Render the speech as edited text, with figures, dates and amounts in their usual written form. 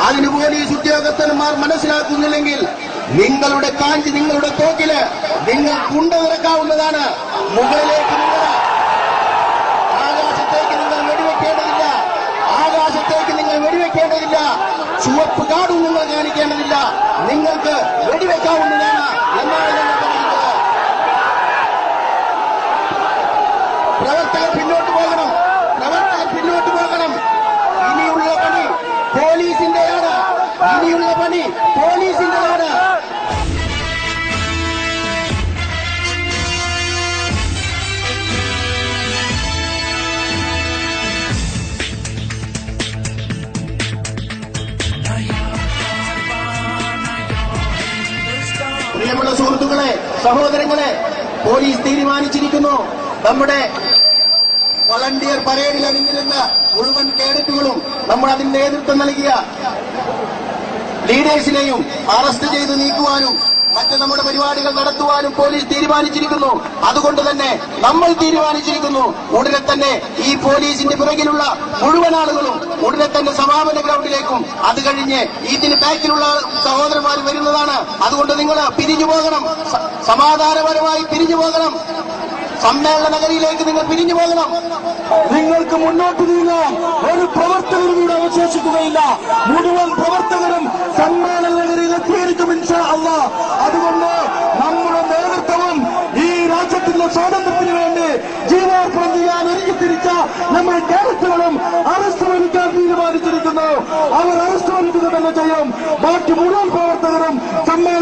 അതിന് പോലീസ് ഉദ്യോഗസ്ഥന്മാർ മനസ്സിലാക്കുന്നില്ലെങ്കിൽ നിങ്ങളുടെ കാഞ്ചി, നിങ്ങളുടെ തോക്കില് നിങ്ങൾ കുണ്ടനിറക്കാവുന്നതാണ്. മുകളിലേക്ക് ആകാശത്തേക്ക് നിങ്ങൾ വെടിവെക്കേണ്ടതില്ല. ആകാശത്തേക്ക് നിങ്ങൾ വെടിവെക്കേണ്ടതില്ല. ചുവപ്പ് കാടും നിങ്ങൾ കാണിക്കേണ്ടതില്ല. നിങ്ങൾക്ക് വെടിവെക്കാവുന്നതാണ് എന്നാണ് ഞങ്ങൾ പറയുന്നത്. പ്രവർത്തകർ പിന്നോട്ട് പോകണം. പ്രവർത്തകർ പിന്നോട്ട് പോകണം. ഇനിയുള്ള പണി പോലീസിന്റെയാണ്. ഇനിയുള്ള പണി പോലീസിന്റെയാണ്. പ്രിയമുള്ള സുഹൃത്തുക്കളെ, സഹോദരങ്ങളെ, പോലീസ് തീരുമാനിച്ചിരിക്കുന്നു. നമ്മുടെ വളണ്ടിയർ പരേഡിൽ അണിഞ്ഞിരുന്ന മുഴുവൻ കേഡറ്റുകളും നമ്മൾ അതിന് നേതൃത്വം നൽകിയ ലീഡേഴ്സിനെയും അറസ്റ്റ് ചെയ്ത് നീക്കുവാനും മറ്റ് നമ്മുടെ പരിപാടികൾ നടത്തുവാനും പോലീസ് തീരുമാനിച്ചിരിക്കുന്നു. അതുകൊണ്ട് തന്നെ നമ്മൾ തീരുമാനിച്ചിരിക്കുന്നു, ഉടനെ തന്നെ ഈ പോലീസിന്റെ പിറകിലുള്ള മുഴുവൻ ആളുകളും ഉടനെ തന്നെ സമാപന ഗ്രൗണ്ടിലേക്കും അത് കഴിഞ്ഞ് ഇതിന് ബാക്കിലുള്ള സഹോദരന്മാർ വരുന്നതാണ്. അതുകൊണ്ട് നിങ്ങൾ പിരിഞ്ഞു പോകണം. സമാധാനപരമായി പിരിഞ്ഞു പോകണം. സമ്മേളന നഗരിയിലേക്ക് നിങ്ങൾ പിരിഞ്ഞു പോകണം. നിങ്ങൾക്ക് മുന്നോട്ട് നീങ്ങാൻ ഒരു പ്രവർത്തകരും കൂടെ അവശേഷിക്കുകയില്ല. മുഴുവൻ പ്രവർത്തകരും സമ്മേളന നഗരിയിൽ എത്തിയിരിക്കും ഇൻഷാ അല്ലാഹ്. അതുകൊണ്ട് നമ്മുടെ നേതൃത്വവും ഈ രാജ്യത്തിന്റെ സ്വാതന്ത്ര്യത്തിന് വേണ്ടി ജീവാർപ്പണം ചെയ്യാൻ ഒരുക്കിത്തിരിച്ച നമ്മുടെ കേരളത്തിലും അറസ്റ്റ് വരിക്കാൻ തീരുമാനിച്ചിരിക്കുന്നു. അവർ അറസ്റ്റ് വരിക്കുക തന്നെ ചെയ്യും. ബാക്കി മുഴുവൻ പ്രവർത്തകരും സമ്മേളനം